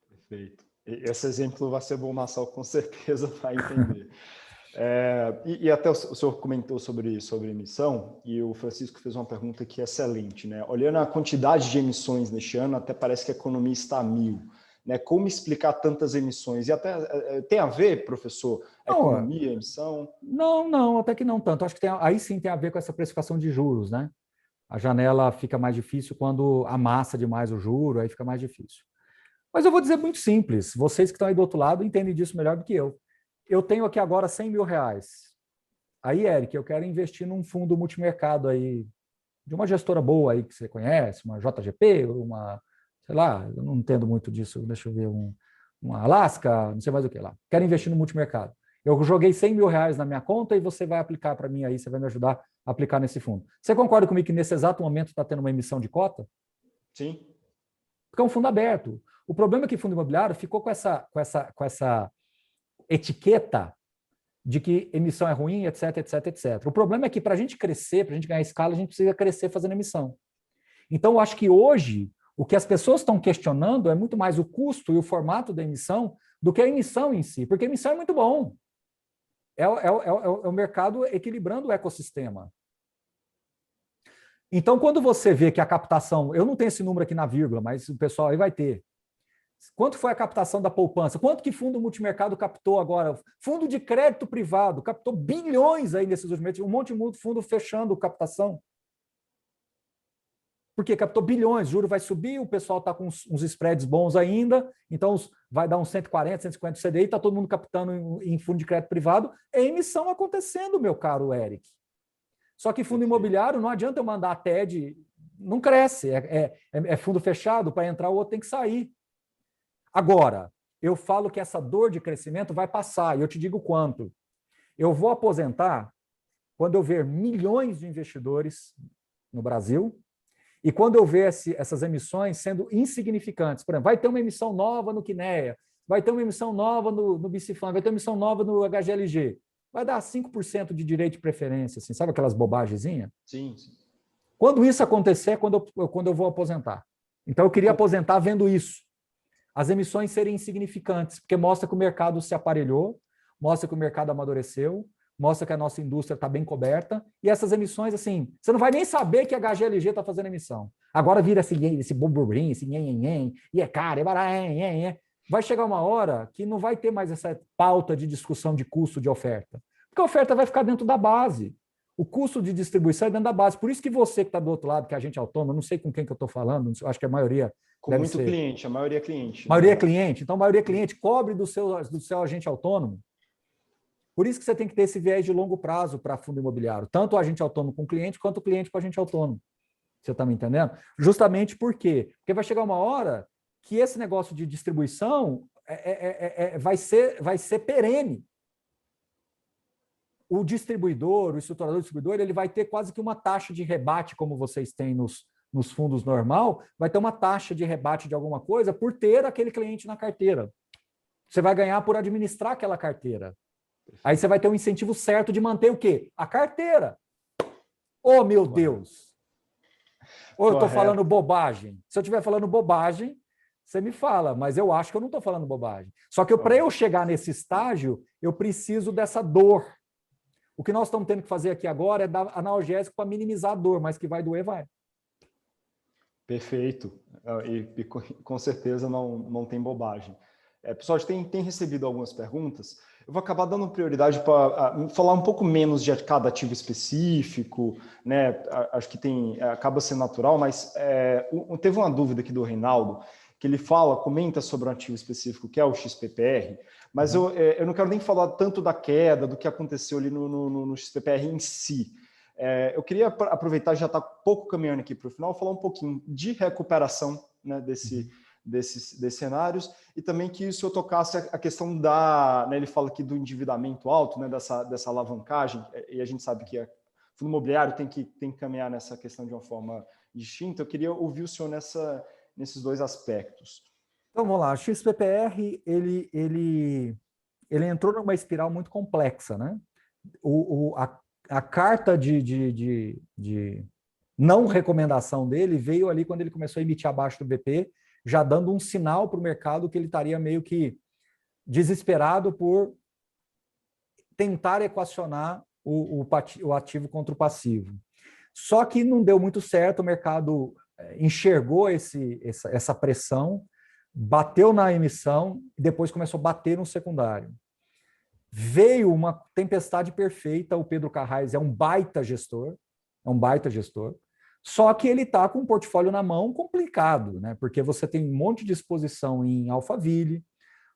Perfeito. Esse exemplo vai ser bom, Marçal, com certeza vai entender. E até o senhor comentou sobre emissão, e o Francisco fez uma pergunta que é excelente, né? Olhando a quantidade de emissões neste ano, até parece que a economia está a 1000. Né? Como explicar tantas emissões? E até tem a ver, professor, economia, emissão?
Não, até que não tanto. Acho que aí sim tem a ver com essa precificação de juros, né? A janela fica mais difícil quando amassa demais o juro, aí fica mais difícil. Mas eu vou dizer muito simples, vocês que estão aí do outro lado entendem disso melhor do que eu. Eu tenho aqui agora 100 mil reais. Aí, Eric, eu quero investir num fundo multimercado aí, de uma gestora boa aí que você conhece, uma JGP, uma, sei lá, eu não entendo muito disso, deixa eu ver, uma Alaska, não sei mais o que lá. Quero investir no multimercado. Eu joguei 100 mil reais na minha conta e você vai aplicar para mim aí, você vai me ajudar a aplicar nesse fundo. Você concorda comigo que nesse exato momento está tendo uma emissão de cota?
Sim.
Porque é um fundo aberto. O problema é que o fundo imobiliário ficou com essa etiqueta de que emissão é ruim, etc, etc, etc. O problema é que para a gente crescer, para a gente ganhar escala, a gente precisa crescer fazendo emissão. Então, eu acho que hoje, o que as pessoas estão questionando é muito mais o custo e o formato da emissão do que a emissão em si, porque a emissão é muito bom. É o mercado equilibrando o ecossistema. Então, quando você vê que a captação, eu não tenho esse número aqui na vírgula, mas o pessoal aí vai ter. Quanto foi a captação da poupança? Quanto que fundo multimercado captou agora? Fundo de crédito privado captou bilhões aí nesses últimos meses, um monte de fundo fechando captação. Porque captou bilhões, o juro vai subir, o pessoal está com uns spreads bons ainda, então vai dar uns 140, 150 CDI, está todo mundo captando em fundo de crédito privado, é emissão acontecendo, meu caro Eric. Só que fundo imobiliário, não adianta eu mandar a TED, não cresce, é fundo fechado, para entrar o outro tem que sair. Agora, eu falo que essa dor de crescimento vai passar, e eu te digo quanto. Eu vou aposentar quando eu ver milhões de investidores no Brasil, e quando eu ver essas emissões sendo insignificantes. Por exemplo, vai ter uma emissão nova no Kinea, vai ter uma emissão nova no BC-Fund, vai ter uma emissão nova no HGLG. Vai dar 5% de direito de preferência, assim, sabe aquelas bobagenzinhas?
Sim, sim.
Quando isso acontecer, é quando eu vou aposentar. Então, eu queria aposentar vendo isso. As emissões serem insignificantes, porque mostra que o mercado se aparelhou, mostra que o mercado amadureceu, mostra que a nossa indústria está bem coberta, e essas emissões, assim, você não vai nem saber que a HGLG está fazendo emissão. Agora vira esse burburinho, esse nhen, e é caro, é barato, vai chegar uma hora que não vai ter mais essa pauta de discussão de custo de oferta, porque a oferta vai ficar dentro da base. O custo de distribuição é dentro da base. Por isso que você que está do outro lado, que é agente autônomo, não sei com quem que eu estou falando, acho que a maioria
com muito ser. Cliente, a maioria é cliente.
Maioria é cliente. Então, a maioria é cliente, cobre do seu agente autônomo. Por isso que você tem que ter esse viés de longo prazo para fundo imobiliário, tanto o agente autônomo com o cliente, quanto o cliente com o agente autônomo. Você está me entendendo? Justamente por quê? Porque vai chegar uma hora que esse negócio de distribuição vai ser perene. O distribuidor, o estruturador distribuidor, ele vai ter quase que uma taxa de rebate, como vocês têm nos fundos normal, vai ter uma taxa de rebate de alguma coisa por ter aquele cliente na carteira. Você vai ganhar por administrar aquela carteira. Aí você vai ter um incentivo certo de manter o quê? A carteira. Oh, meu Deus! Ou eu estou falando bobagem? Se eu estiver falando bobagem, você me fala, mas eu acho que eu não estou falando bobagem. Só que para eu chegar nesse estágio, eu preciso dessa dor. O que nós estamos tendo que fazer aqui agora é dar analgésico para minimizar a dor, mas que vai doer, vai.
Perfeito. E com certeza não tem bobagem. Pessoal, a gente tem recebido algumas perguntas. Eu vou acabar dando prioridade para falar um pouco menos de cada ativo específico, né? Acho que acaba sendo natural, mas teve uma dúvida aqui do Reinaldo, que ele comenta sobre um ativo específico, que é o XPPR, mas eu não quero nem falar tanto da queda, do que aconteceu ali no XPPR em si. Eu queria aproveitar, já está pouco caminhando aqui para o final, falar um pouquinho de recuperação, né, desses cenários, e também que o senhor tocasse a questão né, ele fala aqui do endividamento alto, né, dessa alavancagem, e a gente sabe que o fundo imobiliário tem que caminhar nessa questão de uma forma distinta. Eu queria ouvir o senhor nesses dois aspectos.
Então, vamos lá. O XPPR, ele entrou numa espiral muito complexa, né? A carta de não recomendação dele veio ali quando ele começou a emitir abaixo do BP, já dando um sinal para o mercado que ele estaria meio que desesperado por tentar equacionar o ativo contra o passivo. Só que não deu muito certo, o mercado enxergou essa pressão, bateu na emissão e depois começou a bater no secundário. Veio uma tempestade perfeita, o Pedro Carrais é um baita gestor, só que ele está com um portfólio na mão complicado, né? Porque você tem um monte de exposição em Alphaville,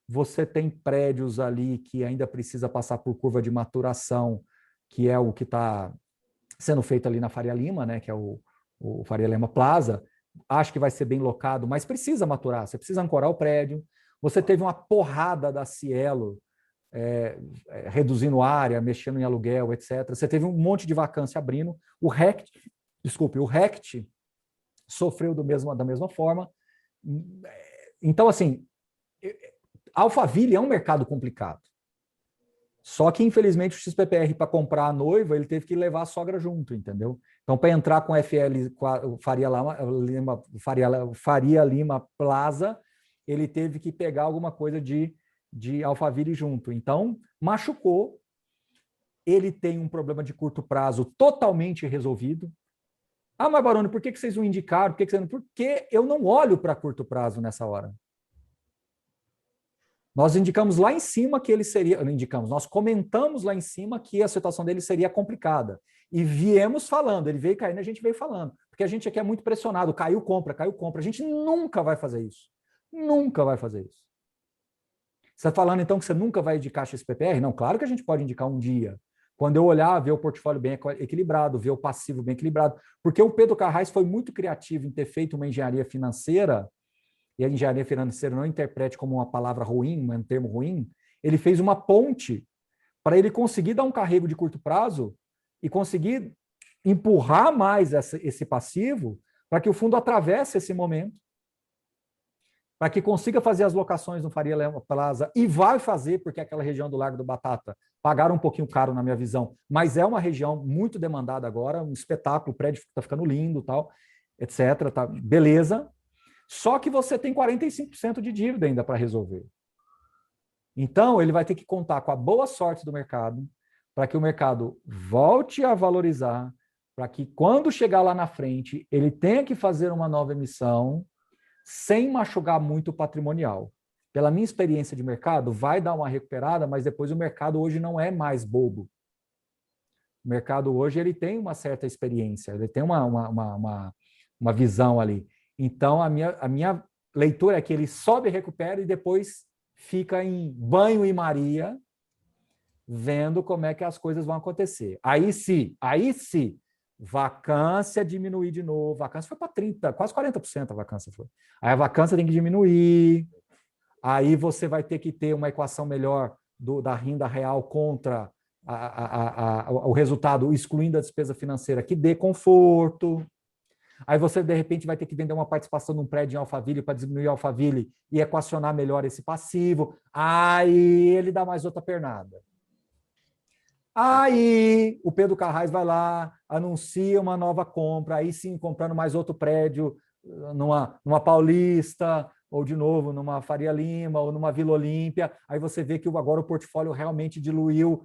você tem prédios ali que ainda precisa passar por curva de maturação, que é o que está sendo feito ali na Faria Lima, né? Que é o Faria Lima Plaza. Acho que vai ser bem locado, mas precisa maturar, você precisa ancorar o prédio. Você teve uma porrada da Cielo, reduzindo área, mexendo em aluguel, etc. Você teve um monte de vacância abrindo. O RECT sofreu da mesma forma. Então, assim, Alphaville é um mercado complicado. Só que, infelizmente, o XPPR, para comprar a noiva, ele teve que levar a sogra junto, entendeu? Então, para entrar com o Faria Lima Plaza, ele teve que pegar alguma coisa de Alphaville junto. Então, machucou. Ele tem um problema de curto prazo totalmente resolvido. Ah, mas Baroni, por que vocês não indicaram? Porque eu não olho para curto prazo nessa hora. Nós indicamos lá em cima que ele seria, nós comentamos lá em cima que a situação dele seria complicada. E viemos falando, ele veio caindo, a gente veio falando. Porque a gente aqui é muito pressionado, caiu, compra, caiu, compra. A gente nunca vai fazer isso. Nunca vai fazer isso. Você está falando então que você nunca vai indicar XPPR? Não, claro que a gente pode indicar um dia. Quando eu olhar, ver o portfólio bem equilibrado, ver o passivo bem equilibrado. Porque o Pedro Carrais foi muito criativo em ter feito uma engenharia financeira, e a engenharia financeira não interprete como uma palavra ruim, um termo ruim, ele fez uma ponte para ele conseguir dar um carrego de curto prazo e conseguir empurrar mais esse passivo para que o fundo atravesse esse momento, para que consiga fazer as locações no Faria Lima Plaza, e vai fazer, porque aquela região do Largo do Batata pagaram um pouquinho caro na minha visão, mas é uma região muito demandada agora, um espetáculo, o prédio está ficando lindo, tal, etc. Tá, beleza. Só que você tem 45% de dívida ainda para resolver. Então, ele vai ter que contar com a boa sorte do mercado, para que o mercado volte a valorizar, para que quando chegar lá na frente, ele tenha que fazer uma nova emissão, sem machucar muito o patrimonial. Pela minha experiência de mercado, vai dar uma recuperada, mas depois o mercado hoje não é mais bobo. O mercado hoje ele tem uma certa experiência, ele tem uma visão ali. Então, a minha leitura é que ele sobe, recupera e depois fica em banho-maria, vendo como é que as coisas vão acontecer. Aí sim, vacância diminuir de novo. Vacância foi para 30%, quase 40% a vacância foi. Aí a vacância tem que diminuir. Aí você vai ter que ter uma equação melhor da renda real contra o resultado, excluindo a despesa financeira, que dê conforto. Aí você, de repente, vai ter que vender uma participação num prédio em Alphaville para diminuir Alphaville e equacionar melhor esse passivo. Aí ele dá mais outra pernada. Aí o Pedro Carrais vai lá, anuncia uma nova compra, aí sim, comprando mais outro prédio numa Paulista, ou de novo numa Faria Lima, ou numa Vila Olímpia. Aí você vê que agora o portfólio realmente diluiu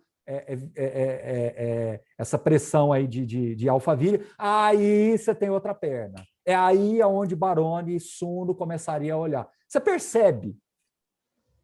essa pressão aí de Alphaville. Aí você tem outra perna. É aí onde Baroni e Suno começaria a olhar. Você percebe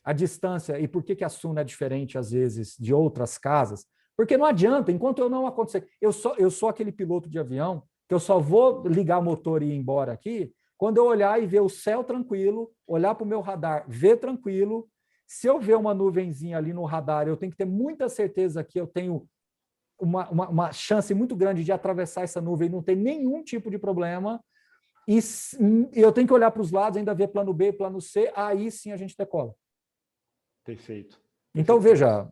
a distância e por que a Suno é diferente, às vezes, de outras casas? Porque não adianta, enquanto eu não acontecer... Eu sou aquele piloto de avião que eu só vou ligar motor e ir embora aqui quando eu olhar e ver o céu tranquilo, olhar para o meu radar, ver tranquilo. Se eu ver uma nuvenzinha ali no radar, eu tenho que ter muita certeza que eu tenho uma chance muito grande de atravessar essa nuvem e não ter nenhum tipo de problema. E eu tenho que olhar para os lados, ainda ver plano B, plano C, aí sim a gente decola.
Perfeito.
Então, veja,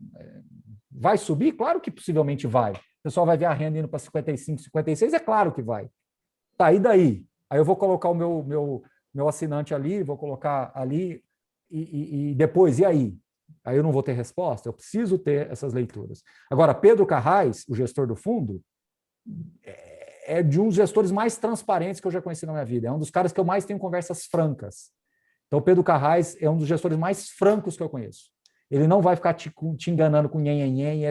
vai subir? Claro que possivelmente vai. O pessoal vai ver a renda indo para 55, 56, é claro que vai. Tá, e daí? Aí eu vou colocar o meu assinante ali, vou colocar ali, e depois, e aí? Aí eu não vou ter resposta, eu preciso ter essas leituras. Agora, Pedro Carrais, o gestor do fundo, é de um dos gestores mais transparentes que eu já conheci na minha vida. É um dos caras que eu mais tenho conversas francas. Então, Pedro Carrais é um dos gestores mais francos que eu conheço. Ele não vai ficar te enganando com nhen.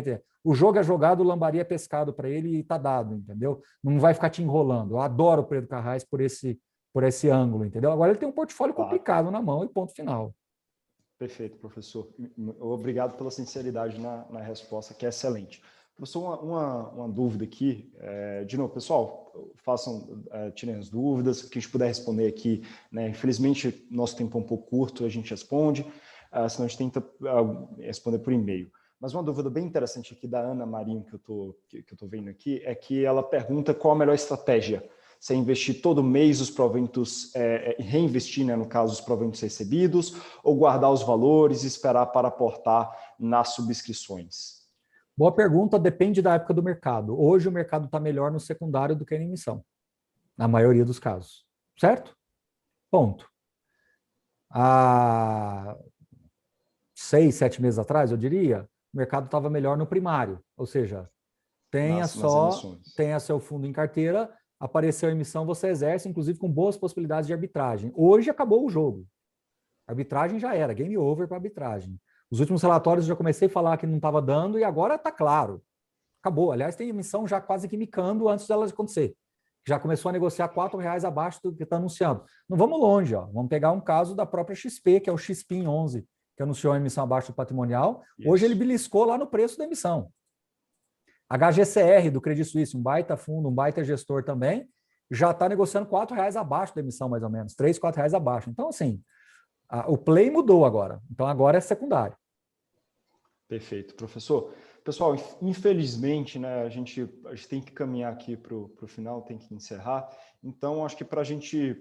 O jogo é jogado, o lambari é pescado para ele e está dado, entendeu? Não vai ficar te enrolando. Eu adoro o Pedro Carrais por esse ângulo, entendeu? Agora ele tem um portfólio complicado na mão e ponto final.
Perfeito, professor. Obrigado pela sinceridade na resposta, que é excelente. Professor, uma dúvida aqui. De novo, pessoal, tirem as dúvidas, que a gente puder responder aqui. Né? Infelizmente, nosso tempo é um pouco curto, a gente responde, senão a gente tenta responder por e-mail. Mas uma dúvida bem interessante aqui da Ana Marinho, que eu tô vendo aqui, é que ela pergunta qual a melhor estratégia. Se é investir todo mês os proventos, reinvestir, né, no caso, os proventos recebidos, ou guardar os valores e esperar para aportar nas subscrições?
Boa pergunta, depende da época do mercado. Hoje o mercado está melhor no secundário do que na emissão, na maioria dos casos. Certo? Ponto. Há 6, 7 meses atrás, eu diria, o mercado estava melhor no primário, ou seja, tenha seu fundo em carteira, apareceu a emissão, você exerce, inclusive com boas possibilidades de arbitragem. Hoje acabou o jogo. A arbitragem já era, game over para arbitragem. Os últimos relatórios eu já comecei a falar que não estava dando e agora está claro. Acabou. Aliás, tem emissão já quase que micando antes dela acontecer. já começou a negociar R$ 4 abaixo do que está anunciando. Não vamos longe, ó. Vamos pegar um caso da própria XP, que é o XPIN 11, que anunciou a emissão abaixo do patrimonial. Hoje ele beliscou lá no preço da emissão. HGCR, do Credit Suisse, um baita fundo, um baita gestor também, já está negociando R$ 4 abaixo da emissão, mais ou menos, R$ 3, R$ 4 abaixo. Então, assim, o play mudou agora. Então, agora é secundário.
Perfeito, professor. Pessoal, infelizmente, né, a gente tem que caminhar aqui para o final, tem que encerrar. Então, acho que para a gente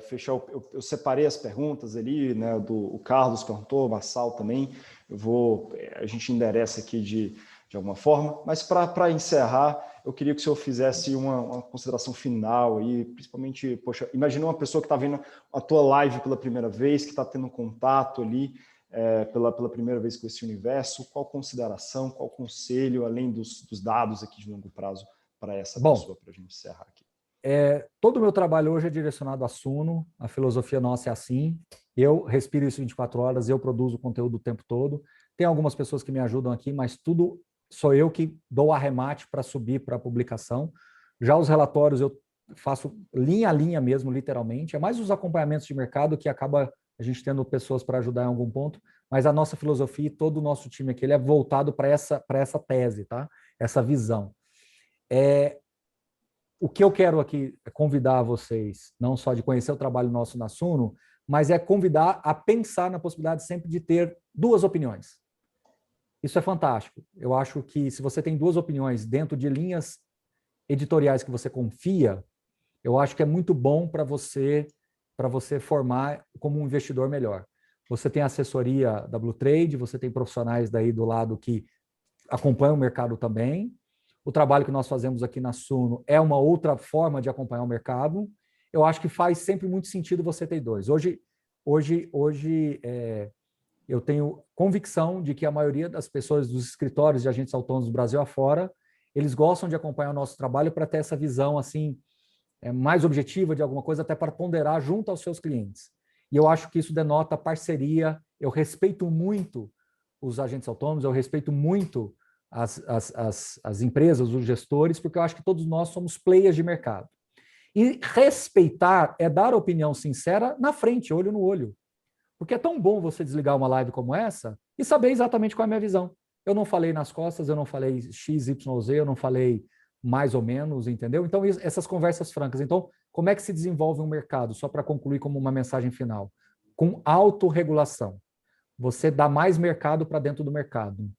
fechar, eu separei as perguntas ali, né, o Carlos perguntou, o Massal também. A gente endereça aqui de alguma forma. Mas para encerrar, eu queria que o senhor fizesse uma consideração final aí, principalmente, poxa, imagina uma pessoa que está vendo a tua live pela primeira vez, que está tendo contato ali, pela primeira vez com esse universo, qual consideração, qual conselho, além dos dados aqui de longo prazo, para essa pessoa, para a gente encerrar aqui?
Todo o meu trabalho hoje é direcionado a Suno, a filosofia nossa é assim, eu respiro isso 24 horas, eu produzo conteúdo o tempo todo, tem algumas pessoas que me ajudam aqui, mas tudo sou eu que dou o arremate para subir para a publicação. Já os relatórios eu faço linha a linha mesmo, literalmente, é mais os acompanhamentos de mercado que acaba a gente tendo pessoas para ajudar em algum ponto, mas a nossa filosofia e todo o nosso time aqui ele é voltado para essa tese, tá? Essa visão. O que eu quero aqui é convidar vocês, não só de conhecer o trabalho nosso na Suno, mas é convidar a pensar na possibilidade sempre de ter duas opiniões. Isso é fantástico. Eu acho que se você tem duas opiniões dentro de linhas editoriais que você confia, eu acho que é muito bom para você formar como um investidor melhor. Você tem assessoria da Blue Trade, você tem profissionais daí do lado que acompanham o mercado também. O trabalho que nós fazemos aqui na Suno é uma outra forma de acompanhar o mercado. Eu acho que faz sempre muito sentido você ter dois. Hoje eu tenho convicção de que a maioria das pessoas dos escritórios de agentes autônomos do Brasil afora, eles gostam de acompanhar o nosso trabalho para ter essa visão assim mais objetiva de alguma coisa, até para ponderar junto aos seus clientes. E eu acho que isso denota parceria. Eu respeito muito os agentes autônomos, eu respeito muito as empresas, os gestores, porque eu acho que todos nós somos players de mercado. E respeitar é dar opinião sincera na frente, olho no olho. Porque é tão bom você desligar uma live como essa e saber exatamente qual é a minha visão. Eu não falei nas costas, eu não falei X, Y, Z, eu não falei mais ou menos, entendeu? Então, essas conversas francas. Então, como é que se desenvolve um mercado? Só para concluir como uma mensagem final. Com autorregulação. Você dá mais mercado para dentro do mercado.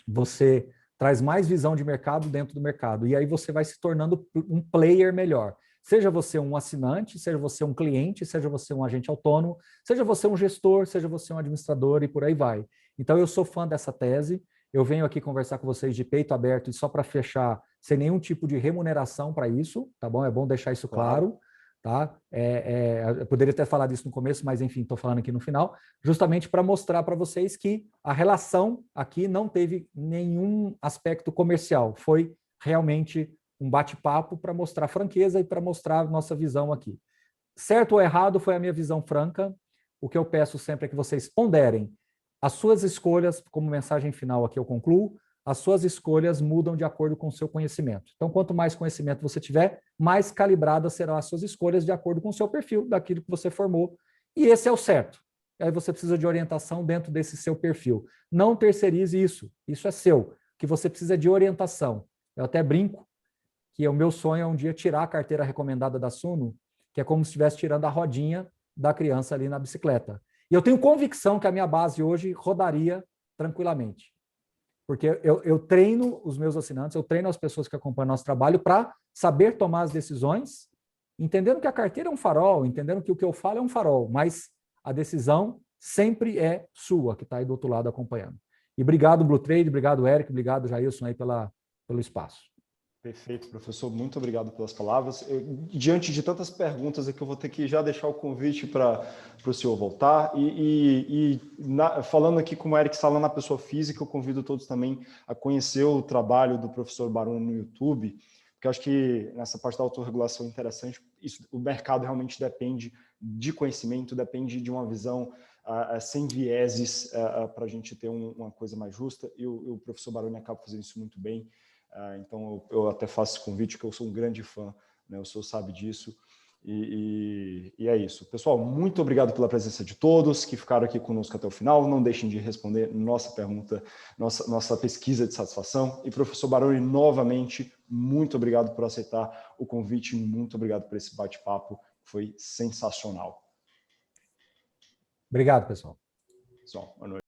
Você traz mais visão de mercado dentro do mercado. E aí você vai se tornando um player melhor. Seja você um assinante, seja você um cliente, seja você um agente autônomo, seja você um gestor, seja você um administrador e por aí vai. Então, eu sou fã dessa tese. Eu venho aqui conversar com vocês de peito aberto e só para fechar, sem nenhum tipo de remuneração para isso, tá bom? É bom deixar isso claro. Tá? Eu poderia ter falado isso no começo, mas enfim, estou falando aqui no final, justamente para mostrar para vocês que a relação aqui não teve nenhum aspecto comercial, foi realmente um bate-papo para mostrar franqueza e para mostrar a nossa visão aqui. Certo ou errado foi a minha visão franca, o que eu peço sempre é que vocês ponderem as suas escolhas, como mensagem final aqui eu concluo, as suas escolhas mudam de acordo com o seu conhecimento. Então, quanto mais conhecimento você tiver, mais calibradas serão as suas escolhas de acordo com o seu perfil, daquilo que você formou. E esse é o certo. Aí você precisa de orientação dentro desse seu perfil. Não terceirize isso. Isso é seu. O que você precisa de orientação. Eu até brinco que o meu sonho é um dia tirar a carteira recomendada da Suno, que é como se estivesse tirando a rodinha da criança ali na bicicleta. E eu tenho convicção que a minha base hoje rodaria tranquilamente. Porque eu treino os meus assinantes, eu treino as pessoas que acompanham nosso trabalho para saber tomar as decisões, entendendo que a carteira é um farol, entendendo que o que eu falo é um farol, mas a decisão sempre é sua, que está aí do outro lado acompanhando. E obrigado, Blue Trade, obrigado, Eric, obrigado, Jailson, aí pelo espaço.
Perfeito, professor. Muito obrigado pelas palavras. Diante de tantas perguntas aqui, eu vou ter que já deixar o convite para o senhor voltar. Falando aqui como o Eric Sala na pessoa física, eu convido todos também a conhecer o trabalho do professor Baroni no YouTube, porque eu acho que nessa parte da autorregulação é interessante. O mercado realmente depende de conhecimento, depende de uma visão sem vieses para a gente ter uma coisa mais justa. E o professor Baroni acaba fazendo isso muito bem. Então, eu até faço esse convite, que eu sou um grande fã né? O senhor sabe disso. E é isso. Pessoal, muito obrigado pela presença de todos que ficaram aqui conosco até o final. Não deixem de responder nossa pergunta, nossa pesquisa de satisfação. E, professor Baroni, novamente, muito obrigado por aceitar o convite. Muito obrigado por esse bate-papo. Foi sensacional.
Obrigado, pessoal.
Pessoal, boa noite.